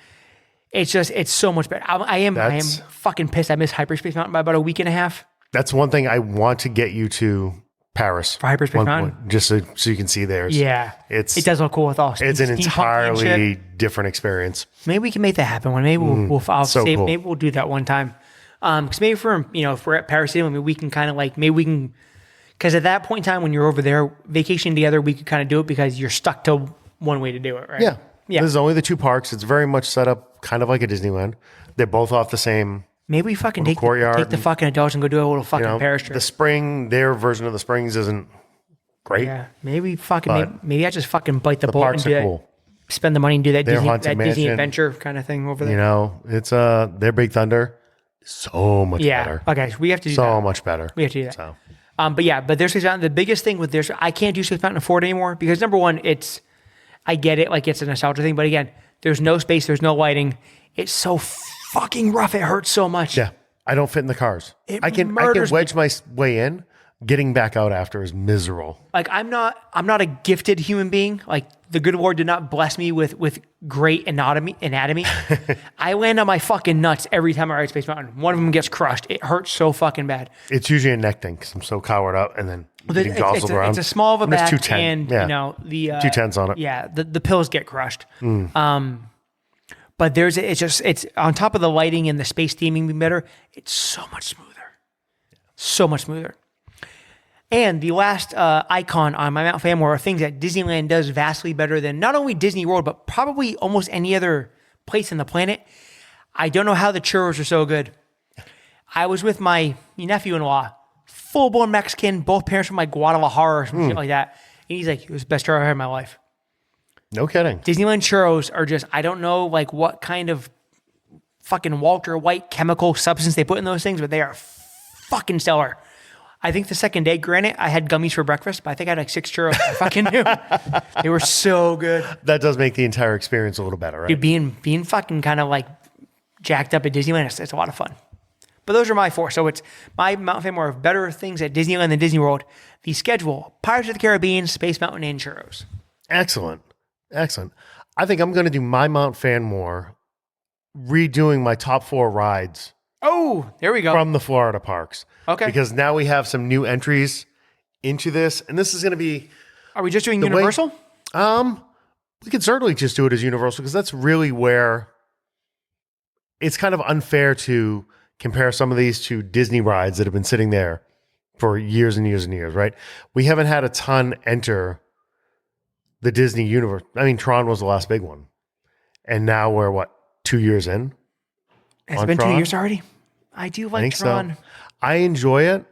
it's so much better. I am fucking pissed. I missed Hyperspace Mountain by about a week and a half. That's one thing I want to get you to Paris For Hyperspace Mountain? just so you can see theirs. Yeah. It does look cool with all It's an steampunk and entirely shit. different experience. Maybe we can make that happen one. Maybe cool. maybe we'll do that one time. Because maybe if we're at Paris City, maybe we can kind of because at that point in time when you're over there vacationing together, we could kind of do it because you're stuck to one way to do it, right? Yeah. Yeah. There's only the 2 parks. It's very much set up kind of like a Disneyland. They're both off the same Maybe we fucking take courtyard the fucking adults and go do a little fucking Paris trip. The spring, their version of the Springs isn't great. Yeah, maybe I just fucking bite the bullet and parks do are that. cool. Spend the money and do that Their Disney Haunted Mansion, adventure kind of thing over there. It's their Big Thunder, so much better. Okay, so we have to do that. So much better. We have to do that. So. But there's Space Mountain. The biggest thing with there's I can't do Space Mountain Ford anymore because number 1, I get it, like it's a nostalgia thing, but again, there's no space, there's no lighting. It's so fucking rough. It hurts so much. Yeah, I don't fit in the cars. I can murders wedge my way in. Getting back out after is miserable. Like I'm not a gifted human being. Like the good Lord did not bless me with great anatomy. I land on my fucking nuts every time I ride Space Mountain. One of them gets crushed. It hurts so fucking bad. It's usually a neck thing because I'm so cowered up and then getting jostled around. It's a small of a back, 210. and the 210s on it. Yeah, the pills get crushed. But it's on top of the lighting and the space theming being better. It's so much smoother. And the last icon on my Mount Fanmore are things that Disneyland does vastly better than not only Disney World, but probably almost any other place on the planet. I don't know how the churros are so good. I was with my nephew-in-law, full-blown Mexican, both parents from like Guadalajara or some shit like that. And he's like, it was the best churro I had in my life. No kidding. Disneyland churros are just, I don't know like what kind of fucking Walter White chemical substance they put in those things, but they are fucking stellar. I think the second day, granted, I had gummies for breakfast, but I think I had like 6 churros. I fucking knew. They were so good. That does make the entire experience a little better, right? Dude, being fucking kind of like jacked up at Disneyland, it's a lot of fun. But those are my 4. So it's my Mount Fanmore of better things at Disneyland than Disney World. The schedule, Pirates of the Caribbean, Space Mountain, and churros. Excellent. I think I'm going to do my Mount Fanmore redoing my top 4 rides. Oh, there we go. From the Florida parks. Okay. Because now we have some new entries into this, and this is going to be... Are we just doing Universal? We could certainly just do it as Universal, because that's really where it's kind of unfair to compare some of these to Disney rides that have been sitting there for years and years and years, right? We haven't had a ton enter the Disney universe. I mean, Tron was the last big one. And now we're, 2 years in? Has it been Tron? 2 years already? I do like Tron. So. I enjoy it.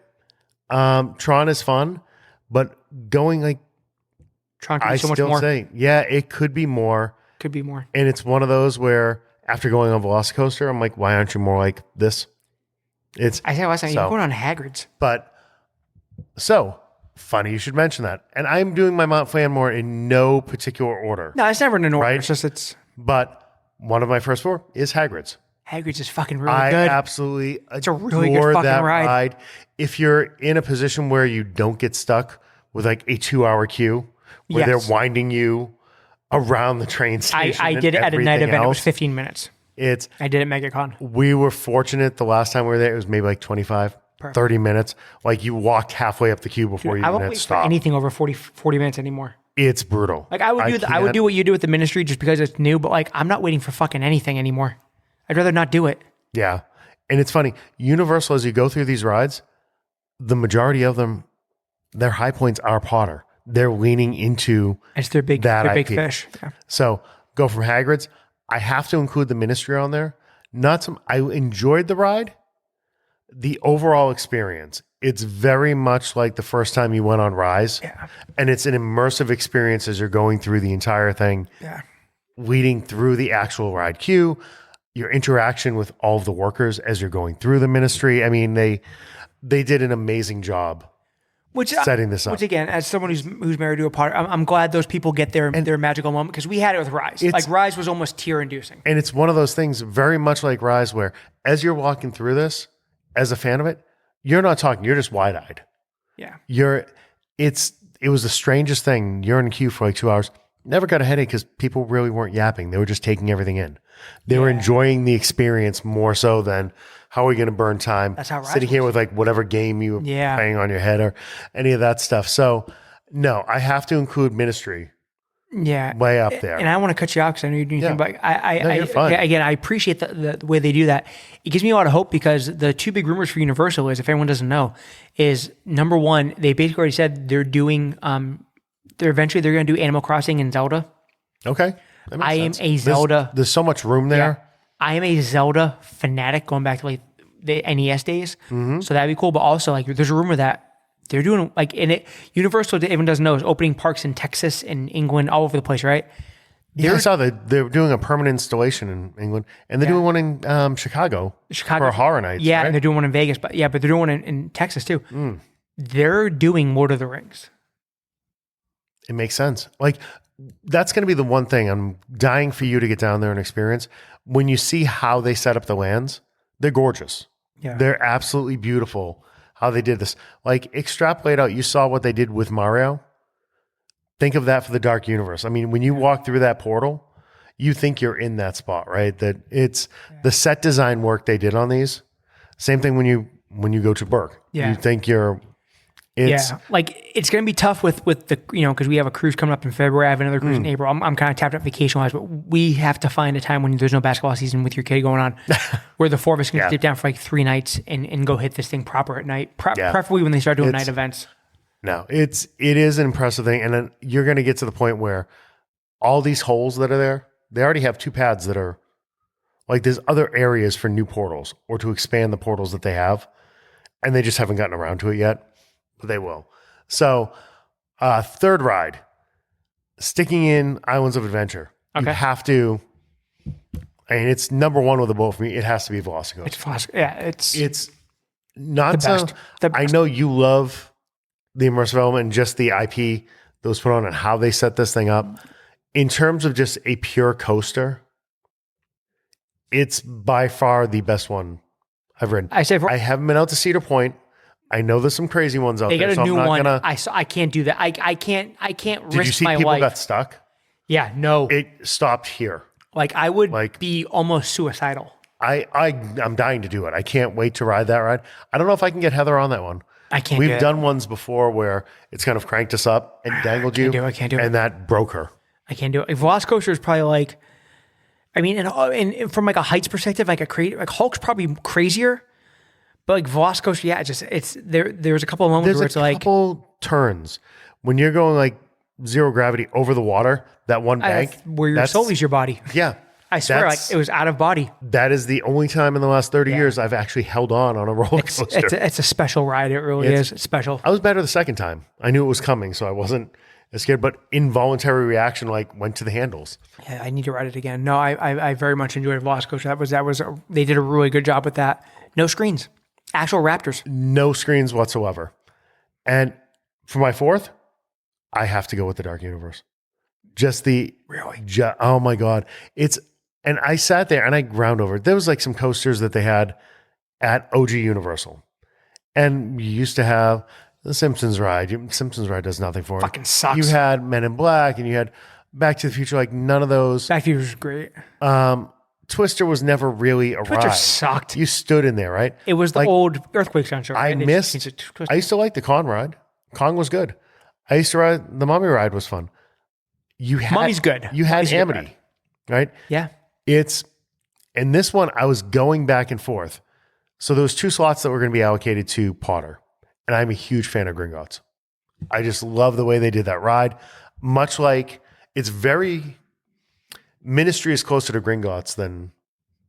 Tron is fun, but going Tron could be so much more. It could be more. Could be more. And it's one of those where after going on Velocicoaster, I'm like, why aren't you more like this? I said last time, you're going on Hagrid's. But so funny you should mention that. And I'm doing my Mount Fanmore in no particular order. No, it's never in an order. Right? But one of my first 4 is Hagrid's. Hagrid's is fucking really good. I absolutely it's a really good fucking that ride. If you're in a position where you don't get stuck with like a 2-hour queue where they're winding you around the train station. I did it at a night event. It was 15 minutes. I did it at MegaCon. We were fortunate the last time we were there, it was maybe like 25, 30 minutes. Like you walked halfway up the queue before you even had to stop. I won't wait for anything over 40 minutes anymore. It's brutal. Like I would do what you do with the Ministry just because it's new, but like I'm not waiting for fucking anything anymore. I'd rather not do it. Yeah. And it's funny. Universal, as you go through these rides, the majority of them, their high points are Potter. They're leaning into it's their big fish. Yeah. So go from Hagrid's. I have to include the Ministry on there. I enjoyed the ride. the overall experience, it's very much like the first time you went on Rise. Yeah. And it's an immersive experience as you're going through the entire thing, Yeah. leading through the actual ride queue, your interaction with all of the workers as you're going through the ministry. I mean, they did an amazing job setting this up. Which again, as someone who's married to a potter, I'm glad those people get their magical moment, because we had it with Rise. Like Rise was almost tear inducing. And it's one of those things very much like Rise where as you're walking through this, as a fan of it, you're not talking, you're just wide-eyed. Yeah. It was the strangest thing. You're in a queue for like 2 hours. Never got a headache because people really weren't yapping. They were just taking everything in. They were enjoying the experience more so than how are we going to burn time? That's how Rise sitting here was. with like whatever game you were playing on your head or any of that stuff. So no, I have to include Ministry. Yeah. Way up there. And I want to cut you off because I know you're doing things, but you're fine. Again, I appreciate the way they do that. It gives me a lot of hope, because the two big rumors for Universal is, if anyone doesn't know, is number one, they basically already said they're doing, they're going to do Animal Crossing and Zelda. Okay. That makes I am sense. a Zelda. There's so much room there. I am a Zelda fanatic going back to like the NES days. Mm-hmm. So that'd be cool. But also, like, there's a rumor that they're doing like Universal, everyone doesn't know, is opening parks in Texas and England, all over the place, right? I saw that they're doing a permanent installation in England, and they're doing one in Chicago for Horror Nights. Yeah, right? and they're doing one in Vegas, but they're doing one in Texas too. They're doing Lord of the Rings. It makes sense. Like, that's going to be the one thing I'm dying for you to get down there and experience. When you see how they set up the lands, they're gorgeous. Yeah. They're absolutely beautiful how they did this. Like, extrapolate out, you saw what they did with Mario. Think of that for the Dark Universe. I mean, when you walk through that portal, you think you're in that spot, right? That it's the set design work they did on these. Same thing when you go to Burke. Yeah. You think you're Like, it's going to be tough with the, because we have a cruise coming up in February. I have another cruise in April. I'm kind of tapped out vacation wise, but we have to find a time when there's no basketball season with your kid going on, where the four of us can sit down for like 3 nights and go hit this thing proper at night. Preferably when they start doing night events. No, it is an impressive thing. And then you're going to get to the point where all these holes that are there, they already have 2 pads that are like, there's other areas for new portals or to expand the portals that they have. And they just haven't gotten around to it yet, but they will. So, third ride, sticking in Islands of Adventure. Okay. You have to, I mean, it's number one with the boat for me. It has to be Velocicoaster. It's Velocicoaster. Yeah, it's not the best. so. I know you love the immersive element and just the IP that was put on and how they set this thing up. In terms of just a pure coaster, it's by far the best one I've ridden. I haven't been out to Cedar Point. I know there's some crazy ones out there. They got a new one. I can't do that. I can't risk my life. Did you see people got stuck? Yeah, no. It stopped here. Like, I would be almost suicidal. I'm dying to do it. I can't wait to ride that ride. I don't know if I can get Heather on that one. I can't. We've done ones before where it's kind of cranked us up and dangled you. I can't do it. And that broke her. I can't do it. Velocicoaster is probably like, I mean, and from like a heights perspective, like Hulk's probably crazier, but like Velocicoaster, it's there's a couple of moments where it's like, there's a couple turns when you're going like zero gravity over the water, that one bank where your soul leaves your body. Yeah. I swear, like, it was out of body. That is the only time in the last 30 years I've actually held on a roller coaster. It's a special ride. It really is. It's special. I was better the second time. I knew it was coming, so I wasn't as scared, but involuntary reaction, like, went to the handles. Yeah, I need to ride it again. No, I very much enjoyed Velocicoaster. That was they did a really good job with that. No screens. Actual Raptors. No screens whatsoever. And for my fourth, I have to go with the Dark Universe. Oh my God. And I sat there and I ground over it. There was like some coasters that they had at OG Universal. And you used to have the Simpsons ride. Simpsons ride does nothing for it. Fucking sucks. You had Men in Black and you had Back to the Future. Like, none of those. Back to the Future was great. Twister was never really a Twister ride. sucked. You stood in there, right? It was the old Earthquake Sunshine. I used to like the Kong ride. Kong was good. I used to ride, the Mummy ride was fun. Mummy's good. You had Amity, right? Yeah. In this one, I was going back and forth. So there was 2 slots that were going to be allocated to Potter. And I'm a huge fan of Gringotts. I just love the way they did that ride. Much like, it's very, Ministry is closer to Gringotts than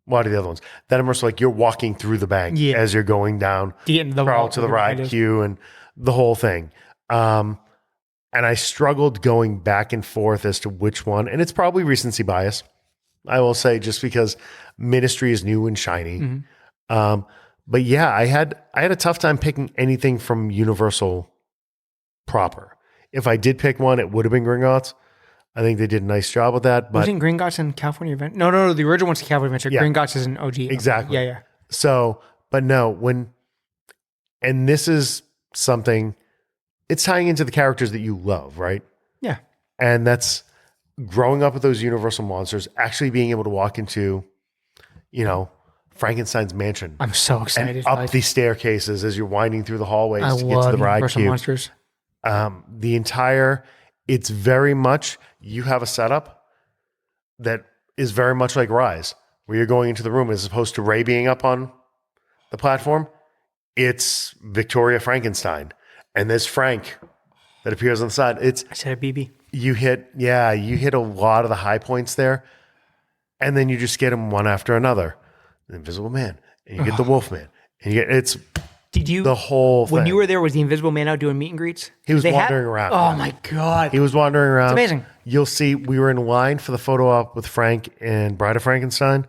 a lot of the other ones. That immersive, like you're walking through the bank Yeah. as you're going down, Getting the crawl vault to the where ride is. queue and the whole thing. And I struggled going back and forth as to which one. And it's probably recency bias, I will say, just because Ministry is new and shiny. But yeah, I had a tough time picking anything from Universal proper. If I did pick one, it would have been Gringotts. I think they did a nice job with that. But Wasn't Gringotts in California Adventure? No. The original one's California Adventure. Yeah. Gringotts is an OG. Exactly. Yeah. So, but no, and this is something, it's tying into the characters that you love, right? Yeah. And that's growing up with those Universal monsters, actually being able to walk into, Frankenstein's mansion. I'm so And excited. up the staircases as you're winding through the hallways I to get to love the ride Universal queue. Monsters. It's very much, you have a setup that is very much like Rise, where you're going into the room as opposed to Ray being up on the platform. It's Victoria Frankenstein, and there's Frank that appears on the side. I said a BB. You hit a lot of the high points there, and then you just get them one after another. The Invisible Man, and you get the Wolfman, and Did you the whole thing. when you were there? Was the Invisible Man out doing meet and greets? He was They had- wandering around. Oh my god! He was wandering around. It's amazing. You'll see, we were in line for the photo op with Frank and Bride of Frankenstein,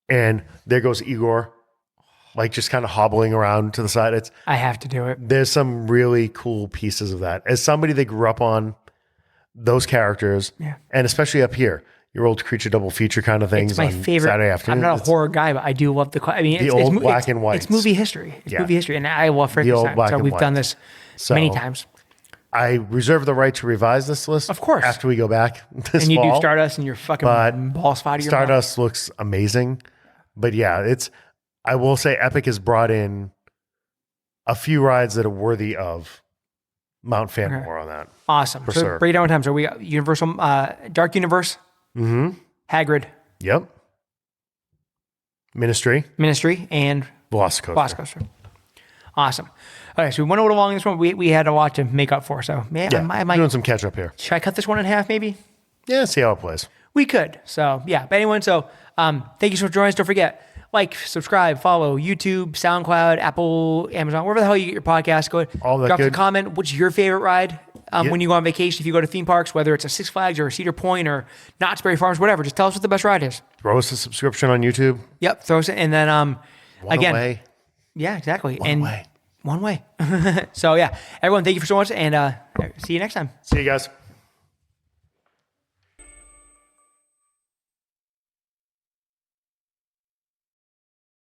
and there goes Igor, like just kind of hobbling around to the side. I have to do it. There's some really cool pieces of that. As somebody that grew up on those characters, Yeah. and especially up here, your old creature double feature kind of things It's my on favorite. Saturday I'm afternoon. not a It's horror guy, but I do love the. I mean, The it's, old it's, black it's, and whites. It's movie history. It's Yeah. movie history, and I love Frankenstein. black So and we've done whites. this many So, times. I reserve the right to revise this list, Of course. after we go back this And you fall. do Stardust, and you're fucking But balls fight of your mouth. Stardust looks amazing. But yeah, I will say Epic has brought in a few rides that are worthy of Mount Fanmore on that. Awesome. So sure. break it down in time. So we got Universal, Dark Universe, Hagrid, Yep. Ministry, and Velocicoaster. Velocicoaster. Awesome. All right, so we went a little long in this one. We had a lot to make up for. So Yeah, I might. doing some catch up here. Should I cut this one in half? Maybe Yeah, see how it plays. we could. So yeah. But anyway, so thank you so much for joining us. Don't forget, like, subscribe, follow YouTube, SoundCloud, Apple, Amazon, wherever the hell you get your podcast. Go ahead. All that Drop us a good. comment. What's your favorite ride when you go on vacation? If you go to theme parks, whether it's a Six Flags or a Cedar Point or Knott's Berry Farms, whatever, just tell us what the best ride is. Throw us a subscription on YouTube. Yep. Throw us it. And then again. Away. Yeah, exactly. One way. One way. So yeah, everyone, thank you for so much, and see you next time. See you guys.